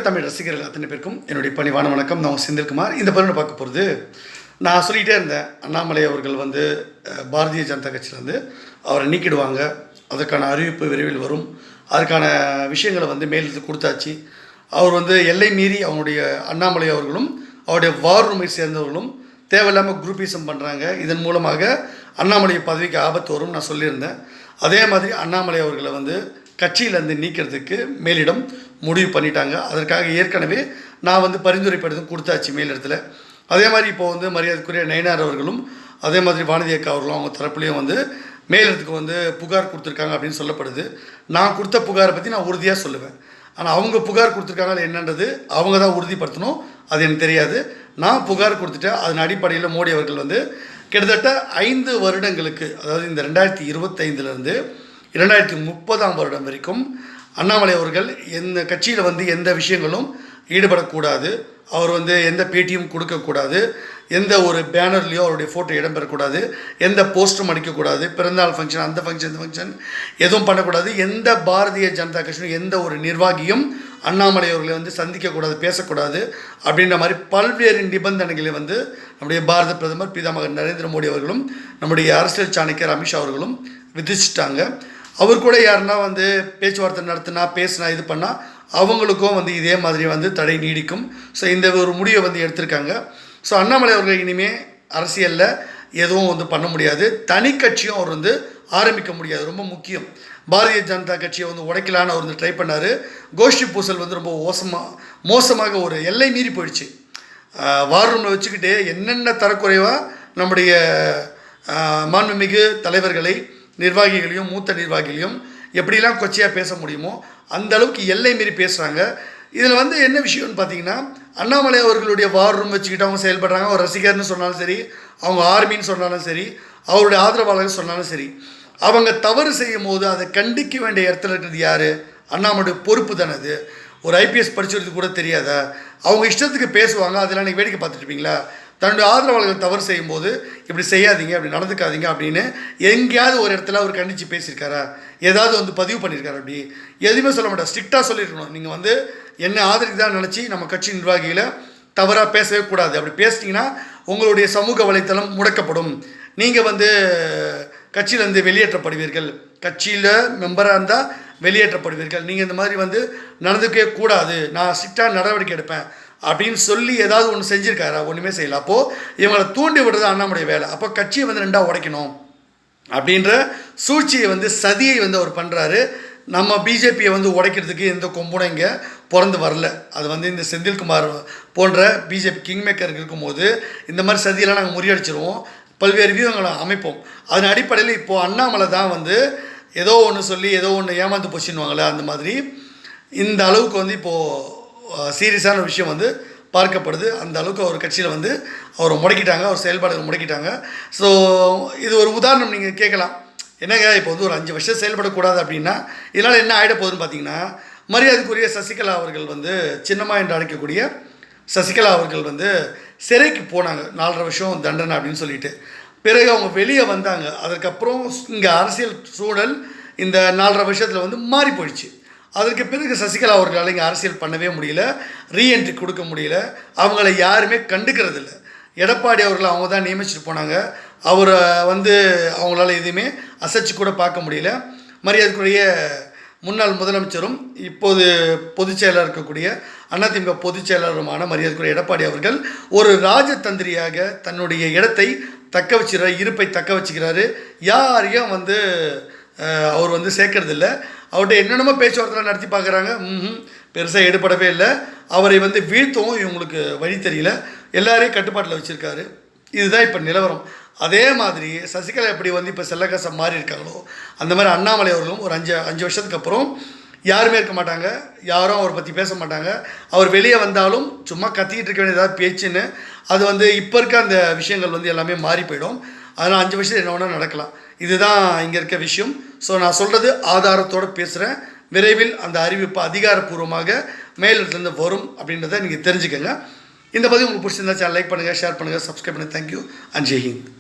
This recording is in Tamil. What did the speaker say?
தமிழ் ரசிகர்கள் அத்தனை பேருக்கும் என்னுடைய பணிவான வணக்கம். நான் செந்தில்குமார். இந்த பதிவு பார்க்க போகிறது, நான் சொல்லிகிட்டே இருந்தேன், அண்ணாமலை அவர்கள் பாரதிய ஜனதா கட்சியிலேருந்து அவரை நீக்கிடுவாங்க, அதற்கான அறிவிப்பு விரைவில் வரும், அதுக்கான விஷயங்களை மேலிருந்து கொடுத்தாச்சு. அவர் எல்லை மீறி அவங்களுடைய அண்ணாமலை அவர்களும் அவருடைய வார் ரூமை சேர்ந்தவர்களும் தேவையில்லாமல் குரூப்பிசம் பண்ணுறாங்க. இதன் மூலமாக அண்ணாமலை பதவிக்கு ஆபத்து வரும் நான் சொல்லியிருந்தேன். அதே மாதிரி அண்ணாமலை அவர்களை கட்சியிலேருந்து நீக்கிறதுக்கு மேலிடம் முடிவு பண்ணிட்டாங்க. அதற்காக ஏற்கனவே நான் பரிந்துரை படிதம் கொடுத்தாச்சு மேலிடத்தில். அதே மாதிரி இப்போது மரியாதைக்குரிய நயினார் அவர்களும் அதே மாதிரி வானதி அக்கா அவர்களும் அவங்க தரப்புலேயும் மேலிடத்துக்கு புகார் கொடுத்துருக்காங்க அப்படின்னு சொல்லப்படுது. நான் கொடுத்த புகாரை பற்றி நான் உறுதியாக சொல்லுவேன். ஆனால் அவங்க புகார் கொடுத்துருக்காங்க என்னன்றது அவங்க தான் உறுதிப்படுத்தணும், அது எனக்கு தெரியாது. நான் புகார் கொடுத்துட்டேன். அதன் அடிப்படையில் மோடி அவர்கள் கிட்டத்தட்ட 5 வருடங்களுக்கு, அதாவது இந்த 2025 2030 வருடம் வரைக்கும் அண்ணாமலை அவர்கள் எந்த கட்சியில் எந்த விஷயங்களும் ஈடுபடக்கூடாது, அவர் எந்த பேட்டியும் கொடுக்கக்கூடாது, எந்த ஒரு பேனர்லேயோ அவருடைய ஃபோட்டோ இடம்பெறக்கூடாது, எந்த போஸ்டரும் அடிக்கக்கூடாது, பிறந்தநாள் ஃபங்க்ஷன் அந்த ஃபங்க்ஷன் இந்த ஃபங்க்ஷன் எதுவும் பண்ணக்கூடாது. எந்த பாரதிய ஜனதா கட்சியும் எந்த ஒரு நிர்வாகியும் அண்ணாமலை அவர்களை சந்திக்கக்கூடாது, பேசக்கூடாது அப்படின்ற மாதிரி பல்வேறு நிபந்தனைகளை நம்முடைய பாரத பிரதமர் பிதாமகர் நரேந்திர மோடி அவர்களும் நம்முடைய அரசியல் சாணக்கியர் அமித்ஷா அவர்களும் விதிச்சிட்டாங்க. அவர் கூட யாருன்னா பேச்சுவார்த்தை நடத்தினா பேசினா இது பண்ணால் அவங்களுக்கும் இதே மாதிரி தடை நீடிக்கும். ஸோ இந்த ஒரு முடிவை எடுத்திருக்காங்க. ஸோ அண்ணாமலை அவர்கள் இனிமேல் அரசியலில் எதுவும் பண்ண முடியாது, தனி கட்சியும் அவர் ஆரம்பிக்க முடியாது. ரொம்ப முக்கியம். பாரதிய ஜனதா கட்சியை உடைக்கலான்னு அவர் ட்ரை பண்ணார். கோஷ்டி பூசல் ரொம்ப மோசமாக ஒரு எல்லை மீறி போயிடுச்சு. வார் ரூமில் வச்சுக்கிட்டு என்னென்ன தரக்குறைவாக நம்முடைய மாண்புமிகு தலைவர்களை, நிர்வாகிகளையும் மூத்த நிர்வாகிகளையும் எப்படிலாம் கொச்சையாக பேச முடியுமோ அந்த அளவுக்கு எல்லை மீறி பேசுகிறாங்க. இதில் என்ன விஷயம்னு பார்த்தீங்கன்னா, அண்ணாமலை அவர்களுடைய வார் ரூம் வச்சுக்கிட்டு அவங்க செயல்படுறாங்க. ஒரு ரசிகர்னு சொன்னாலும் சரி, அவங்க ஆர்மின்னு சொன்னாலும் சரி, அவருடைய ஆதரவாளர்கள் சொன்னாலும் சரி, அவங்க தவறு செய்யும் போது அதை கண்டிக்க வேண்டிய இடத்துல இருக்கிறது யார்? அண்ணாமலையுடைய பொறுப்பு தானே அது. ஒரு ஐபிஎஸ் படிச்சுறது கூட தெரியாதா? அவங்க இஷ்டத்துக்கு பேசுவாங்க, அதெல்லாம் நீங்கள் வேடிக்கை பார்த்துட்டு இருப்பீங்களா? தன்னுடைய ஆதரவாளர்கள் தவறு செய்யும்போது இப்படி செய்யாதீங்க, அப்படி நடந்துக்காதீங்க அப்படின்னு எங்கேயாவது ஒரு இடத்துல அவர் கண்டித்து பேசியிருக்காரா? ஏதாவது பதிவு பண்ணியிருக்காரு? அப்படி எதுவுமே சொல்ல மாட்டார். ஸ்ட்ரிக்டாக சொல்லியிருக்கணும், நீங்கள் என்ன ஆதரிக்கு தான் நினச்சி நம்ம கட்சி நிர்வாகிகளை தவறாக பேசவே கூடாது. அப்படி பேசிட்டிங்கன்னா உங்களுடைய சமூக வலைத்தளம் முடக்கப்படும், நீங்கள் கட்சியிலேருந்து வெளியேற்றப்படுவீர்கள், கட்சியில் மெம்பராக இருந்தால் வெளியேற்றப்படுவீர்கள், நீங்கள் இந்த மாதிரி நடந்துக்கவே கூடாது, நான் ஸ்ட்ரிக்டாக நடவடிக்கை எடுப்பேன் அப்படின்னு சொல்லி ஏதாவது ஒன்று செஞ்சுருக்காரா? ஒன்றுமே செய்யலை. அப்போது இவங்களை தூண்டி விடுறது அண்ணாமலை வேலை. அப்போ கட்சியை 2ஆக உடைக்கணும் அப்படின்ற சூழ்ச்சியை சதியை அவர் பண்ணுறாரு. நம்ம பிஜேபியை உடைக்கிறதுக்கு எந்த கொம்பும் இங்கே பிறந்து வரல. அது இந்த செந்தில்குமார் போன்ற பிஜேபி கிங்மேக்கர் இருக்கும்போது இந்த மாதிரி சதியெல்லாம் நாங்கள் முறியடிச்சிருவோம், பல்வேறு வியூகங்களை அமைப்போம். அதன் அடிப்படையில் இப்போது அண்ணாமலை தான் ஏதோ ஒன்று சொல்லி ஏதோ ஒன்று ஏமாந்து போச்சுன்னுவாங்களே, அந்த மாதிரி இந்த அளவுக்கு இப்போது சீரியஸான விஷயம் பார்க்கப்படுது. அந்த அளவுக்கு அவர் கட்சியில் அவரை முடக்கிட்டாங்க, அவர் செயல்பாடுகள் முடக்கிட்டாங்க. ஸோ இது ஒரு உதாரணம். நீங்கள் கேட்கலாம், என்னங்க இப்போ ஒரு 5 வருஷம் செயல்படக்கூடாது அப்படின்னா இதனால் என்ன ஆகிட போகுதுன்னு பார்த்தீங்கன்னா, மரியாதைக்குரிய சசிகலா அவர்கள் சின்னம்மா என்று அழைக்கக்கூடிய சசிகலா அவர்கள் சிறைக்கு போனாங்க, 4.5 வருஷம் தண்டனை அப்படின்னு சொல்லிட்டு. பிறகு அவங்க வெளியே வந்தாங்க. அதுக்கப்புறம் இங்கே அரசியல் சூழல் இந்த 4.5 வருஷத்தில் மாறி போயிடுச்சு. அதற்கு பிறகு சசிகலா அவர்களால் இங்கே அரசியல் பண்ணவே முடியல, ரீஎன்ட்ரி கொடுக்க முடியல, அவங்கள யாருமே கண்டுக்கிறது இல்லை. எடப்பாடி அவர்களை அவங்க தான் நியமிச்சுட்டு போனாங்க. அவரை அவங்களால எதுவுமே அசைச்சு கூட பார்க்க முடியல. மரியாதைக்குரிய முன்னாள் முதலமைச்சரும் இப்போது பொதுச் செயலாளர் இருக்கக்கூடிய அதிமுக பொதுச் செயலாளருமான மரியாதைக்குரிய எடப்பாடி அவர்கள் ஒரு ராஜதந்திரியாக தன்னுடைய இடத்தை தக்க வச்சுக்கிறார், இருப்பை தக்க வச்சுக்கிறாரு. யாரையும் அவர் சேர்க்கறதில்ல. அவர்கிட்ட என்னென்னமோ பேச்சுவார்த்தை நடத்தி பார்க்குறாங்க, பெருசாக ஈடுபடவே இல்லை. அவரை வீழ்த்தவும் இவங்களுக்கு வழி தெரியல, எல்லாரையும் கட்டுப்பாட்டில் வச்சுருக்காரு. இதுதான் இப்போ நிலவரம். அதே மாதிரி சசிகலா எப்படி இப்போ செல்லக்காசம் மாறி இருக்காங்களோ அந்த மாதிரி அண்ணாமலை அவர்களும் ஒரு 5 வருஷத்துக்கு அப்புறம் யாருமே இருக்க மாட்டாங்க, யாரும் அவரை பற்றி பேச மாட்டாங்க. அவர் வெளியே வந்தாலும் சும்மா கத்திக்கிட்டு இருக்க வேண்டிய ஏதாவது பேச்சுன்னு அது இப்போ இருக்க அந்த விஷயங்கள் எல்லாமே மாறி போயிடும். அதனால் 5 வருஷம் என்ன வேணால் நடக்கலாம். இதுதான் இங்கே இருக்க விஷயம். ஸோ நான் சொல்கிறது ஆதாரத்தோடு பேசுகிறேன். விரைவில் அந்த அறிவிப்பு அதிகாரப்பூர்வமாக மேலிடத்துலேருந்து வரும் அப்படின்றத நீங்கள் தெரிஞ்சுக்கங்க. இந்த பதிவு உங்களுக்கு பிடிச்சிருந்தா சேனல் லைக் பண்ணுங்கள், ஷேர் பண்ணுங்கள், சப்ஸ்கிரைப் பண்ணுங்கள். Thank you and Jai Hind.